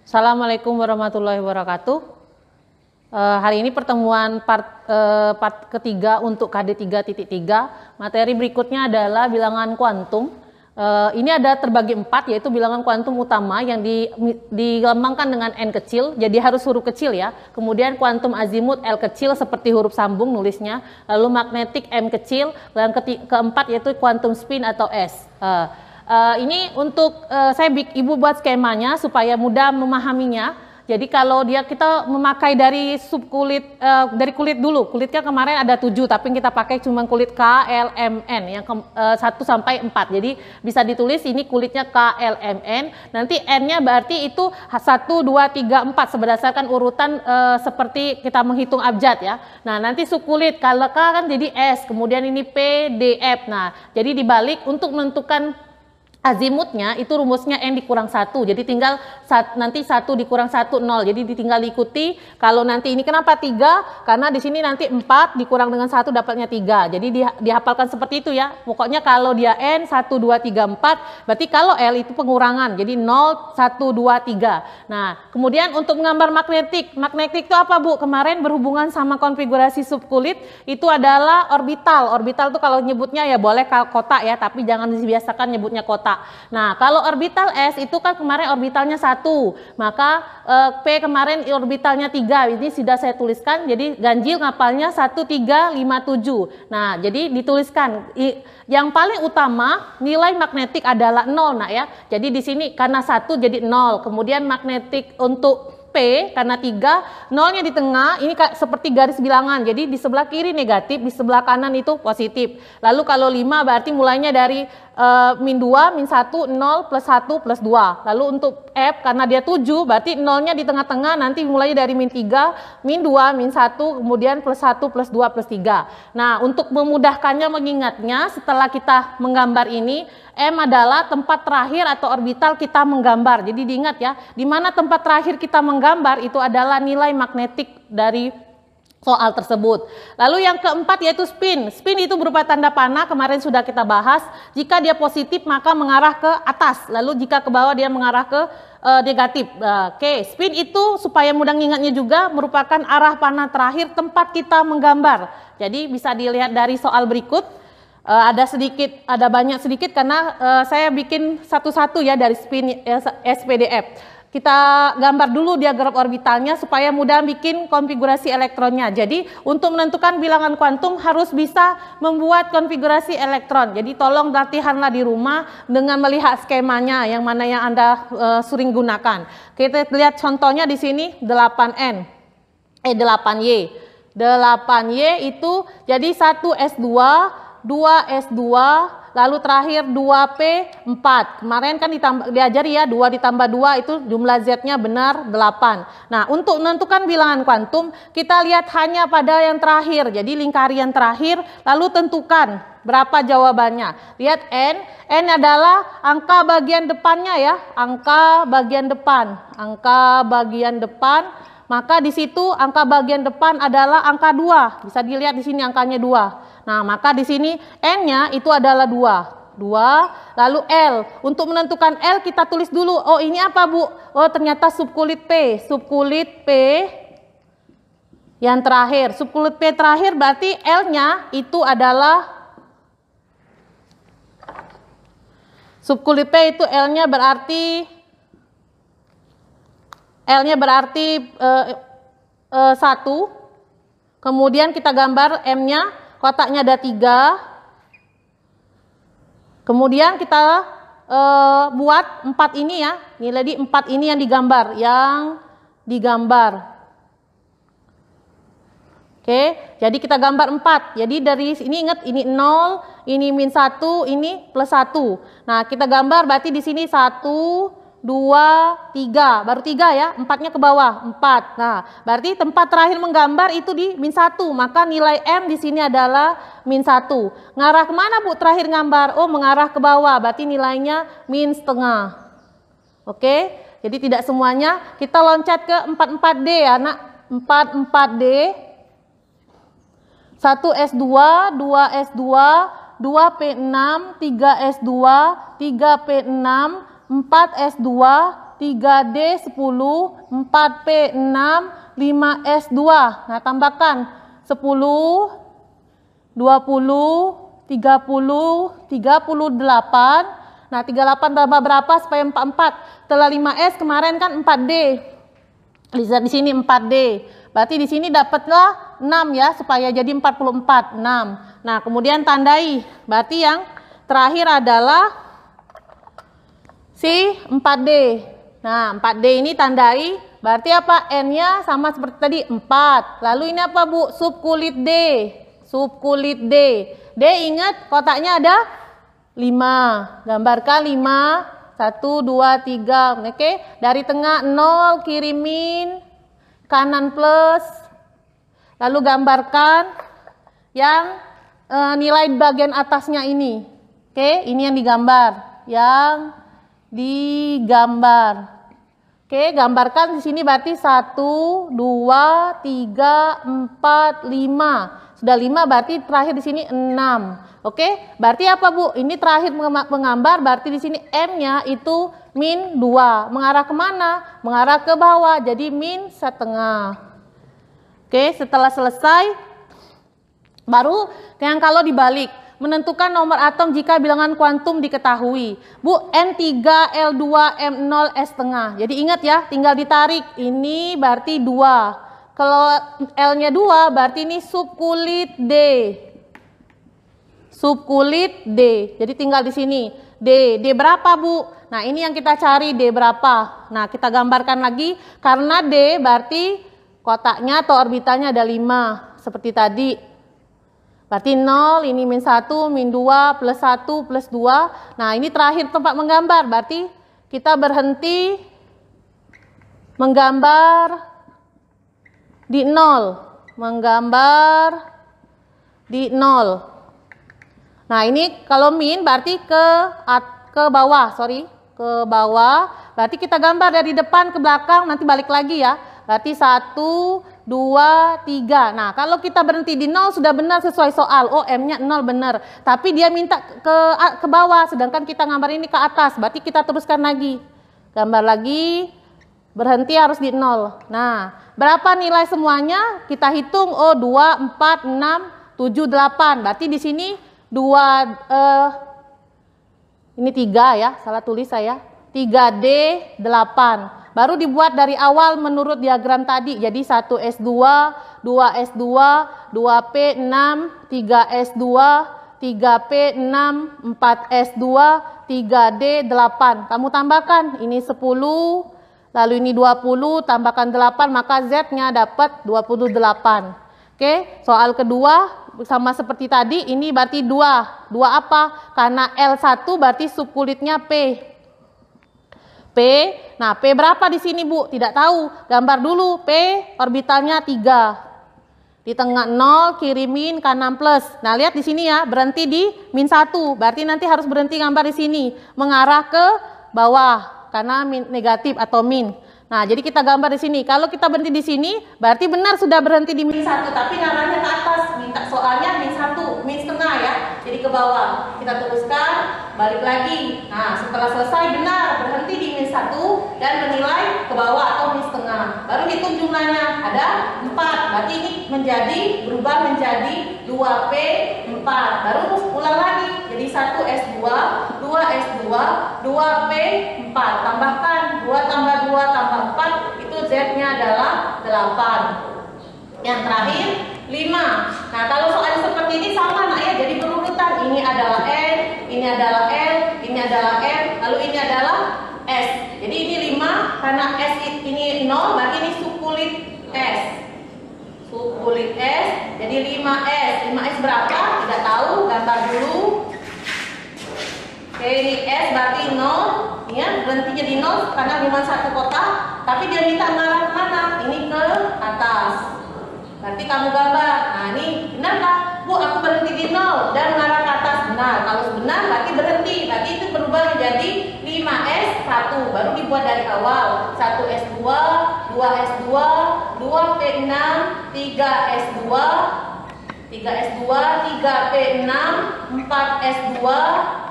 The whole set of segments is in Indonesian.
Assalamualaikum warahmatullahi wabarakatuh. Hari ini pertemuan part ketiga untuk KD 3.3. Materi berikutnya adalah bilangan kuantum. Ini ada terbagi 4, yaitu bilangan kuantum utama yang dilambangkan dengan N kecil, jadi harus huruf kecil ya. Kemudian kuantum azimut L kecil seperti huruf sambung nulisnya. Lalu magnetik M kecil. Dan keempat yaitu kuantum spin atau S. Ini untuk ibu buat skemanya supaya mudah memahaminya. Jadi kalau kita memakai dari subkulit, dari kulit dulu, kulitnya kemarin ada 7, tapi kita pakai cuma kulit K, L, M, N yang 1 sampai 4. Jadi bisa ditulis ini kulitnya K, L, M, N. Nanti N-nya berarti itu 1, 2, 3, 4 berdasarkan urutan seperti kita menghitung abjad ya. Nah nanti subkulit kalau K kan jadi S, kemudian ini P, D, F. Nah jadi dibalik untuk menentukan azimutnya itu rumusnya N dikurang 1, jadi tinggal nanti 1 dikurang 1 0, jadi ditinggal diikuti. Kalau nanti ini kenapa 3, karena di sini nanti 4 dikurang dengan 1 dapatnya 3, jadi dihafalkan seperti itu ya. Pokoknya kalau dia N 1, 2, 3, 4, berarti kalau L itu pengurangan, jadi 0, 1, 2, 3. Nah kemudian untuk menggambar magnetik itu apa Bu? Kemarin berhubungan sama konfigurasi subkulit itu adalah orbital. Orbital itu kalau nyebutnya ya boleh kotak ya, tapi jangan dibiasakan nyebutnya kotak. Nah kalau orbital S itu kan kemarin orbitalnya 1, maka P kemarin orbitalnya 3, ini sudah saya tuliskan, jadi ganjil ngapalnya 1, 3, 5, 7. Nah jadi dituliskan yang paling utama nilai magnetik adalah 0 nak ya, jadi di sini karena 1 jadi 0, kemudian magnetik untuk P karena 3, 0-nya di tengah, ini seperti garis bilangan, jadi di sebelah kiri negatif, di sebelah kanan itu positif. Lalu kalau 5 berarti mulainya dari min 2, min 1, 0, plus 1, plus 2. Lalu untuk F karena dia 7 berarti 0-nya di tengah-tengah, nanti mulai dari min 3, min 2, min 1, kemudian plus 1, plus 2, plus 3. Nah untuk memudahkannya mengingatnya setelah kita menggambar ini, M adalah tempat terakhir atau orbital kita menggambar. Jadi diingat ya, di mana tempat terakhir kita menggambar itu adalah nilai magnetik dari soal tersebut. Lalu yang keempat yaitu spin. Spin itu berupa tanda panah, kemarin sudah kita bahas. Jika dia positif maka mengarah ke atas, lalu jika ke bawah dia mengarah ke negatif. Oke, spin itu supaya mudah ingatnya juga merupakan arah panah terakhir tempat kita menggambar. Jadi bisa dilihat dari soal berikut. Ada banyak sedikit karena saya bikin satu-satu ya dari spin SPDF. Kita gambar dulu diagram orbitalnya supaya mudah bikin konfigurasi elektronnya. Jadi untuk menentukan bilangan kuantum harus bisa membuat konfigurasi elektron. Jadi tolong latihanlah di rumah dengan melihat skemanya yang mana yang Anda sering gunakan. Kita lihat contohnya di sini 8Y. 8Y itu jadi 1S2, 2S2, lalu terakhir 2P 4. Kemarin kan diajari ya 2 ditambah 2 itu jumlah Z-nya benar 8. Nah untuk menentukan bilangan kuantum kita lihat hanya pada yang terakhir, jadi lingkari yang terakhir lalu tentukan berapa jawabannya. Lihat N adalah angka bagian depannya ya, angka bagian depan. Maka di situ angka bagian depan adalah angka 2. Bisa dilihat di sini angkanya 2. Nah, maka di sini N-nya itu adalah 2. Lalu L. Untuk menentukan L kita tulis dulu. Oh, ini apa, Bu? Oh, ternyata subkulit P. Subkulit P yang terakhir. Subkulit P terakhir berarti L-nya itu adalah subkulit P itu L-nya berarti 1, kemudian kita gambar M-nya, kotaknya ada 3, kemudian kita buat 4 ini ya, nilai di 4 ini yang digambar, Oke, jadi kita gambar 4, jadi dari sini ingat ini 0, ini min 1, ini plus 1, nah kita gambar berarti di sini 1, 2, 3, baru 3 ya, 4-nya ke bawah, 4. Nah, berarti tempat terakhir menggambar itu di min 1, maka nilai M di sini adalah min 1. Ngarah kemana Bu terakhir gambar? Oh, mengarah ke bawah, berarti nilainya min setengah. Oke, jadi tidak semuanya. Kita loncat ke 44D ya, nak. 44D, 1S2, 2S2, 2P6, 3S2, 3P6, 4S2, 3D 10, 4P 6, 5S2. Nah, tambahkan 10, 20, 30, 38. Nah, 38 tambah berapa supaya 44? Setelah 5S kemarin kan 4D. Lihat di sini 4D. Berarti di sini dapatlah 6 ya, supaya jadi 44, 6. Nah, kemudian tandai. Berarti yang terakhir adalah si 4D. Nah, 4D ini tandai. Berarti apa? N-nya sama seperti tadi, 4. Lalu ini apa, Bu? Subkulit D. Subkulit D. D ingat kotaknya ada 5. Gambarkan 5. 1, 2, 3. Oke. Dari tengah 0, kirimin. Kanan plus. Lalu gambarkan yang nilai bagian atasnya ini. Oke, ini yang digambar. Yang digambar. Oke, gambarkan di sini berarti 1, 2, 3, 4, 5. Sudah 5 berarti terakhir di sini 6. Oke, berarti apa, Bu? Ini terakhir menggambar berarti di sini M-nya itu min 2. Mengarah kemana? Mengarah ke bawah. Jadi min setengah. Oke, setelah selesai baru yang kalau dibalik. Menentukan nomor atom jika bilangan kuantum diketahui. Bu, N3, L2, M0, S setengah. Jadi ingat ya, tinggal ditarik. Ini berarti 2. Kalau L-nya 2, berarti ini subkulit D. Subkulit D. Jadi tinggal di sini. D. D berapa, Bu? Nah, ini yang kita cari, D berapa. Nah, kita gambarkan lagi. Karena D berarti kotaknya atau orbitalnya ada 5. Seperti tadi. Berarti 0, ini min 1, min 2, plus 1, plus 2. Nah, ini terakhir tempat menggambar. Berarti kita berhenti menggambar di 0. Menggambar di 0. Nah, ini kalau min berarti ke bawah, ke bawah. Berarti kita gambar dari depan ke belakang, nanti balik lagi ya. Berarti 1, 2, 3. Nah, kalau kita berhenti di 0 sudah benar sesuai soal. Oh, M-nya 0 benar. Tapi dia minta ke bawah, sedangkan kita gambar ini ke atas. Berarti kita teruskan lagi. Gambar lagi, berhenti harus di 0. Nah, berapa nilai semuanya? Kita hitung. Oh, 2, 4, 6, 7, 8. Berarti di sini 2, ini 3 ya, salah tulis saya. 3D, 8. Baru dibuat dari awal menurut diagram tadi. Jadi 1S2, 2S2, 2P6, 3S2, 3P6, 4S2, 3D8. Kamu tambahkan ini 10, lalu ini 20, tambahkan 8, maka Z-nya dapat 28. Oke, soal kedua sama seperti tadi, ini berarti 2. 2 apa? Karena L1 berarti subkulitnya P. P. Nah, P berapa di sini, Bu? Tidak tahu. Gambar dulu. P orbitalnya 3. Di tengah 0, kirimin, kanan plus. Nah, lihat di sini ya, berhenti di min 1. Berarti nanti harus berhenti gambar di sini. Mengarah ke bawah. Karena negatif atau min. Nah, jadi kita gambar di sini. Kalau kita berhenti di sini, berarti benar sudah berhenti di min 1. Tapi ngarahnya ke atas. Minta soalnya min 1. Min setengah ya. Jadi ke bawah. Kita teruskan. Balik lagi. Nah, setelah selesai benar berhenti di min 1 dan menilai ke bawah atau min setengah. Baru hitung jumlahnya. Ada 4. Berarti ini berubah menjadi 2P 4. Baru ulang lagi. Jadi 1S2, 2S2, 2P 4. Tambahkan 2 tambah 2 tambah 4. Itu Z-nya adalah 8. Yang terakhir 5. Nah, kalau soalnya seperti ini sama nak ya. Jadi berurutan. Ini adalah N, ini adalah L, ini adalah M, lalu ini adalah S. Jadi ini 5 karena S ini 0, berarti ini subkulit S. Subkulit S. Jadi 5S. 5S berapa? Tidak tahu, gambar dulu. Oke, ini S berarti 0. Ya, berhentinya di 0 karena cuma satu kotak, tapi dia minta mengarah kemana? Ini ke atas. Berarti kamu gambar. Nah, ini benarkah? Bu, aku berhenti di 0 dan mengarah ke atas. Benar. Kalau benar berarti berhenti. Berarti itu berubah menjadi 5S1. Baru dibuat dari awal. 1S2, 2S2, 2P6, 3S2, 3S2, 3P6, 4S2,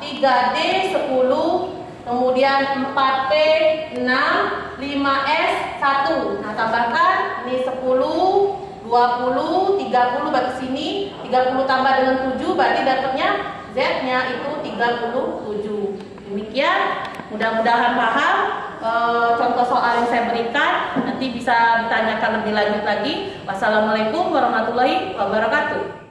3D10, kemudian 4P 6, 5S 1. Nah, tambahkan ini 10, 20, 30 berarti sini 30 tambah dengan 7 berarti dapatnya Z-nya itu 37. Demikian, mudah-mudahan paham contoh soal yang saya berikan. Nanti bisa ditanyakan lebih lanjut lagi. Wassalamualaikum warahmatullahi wabarakatuh.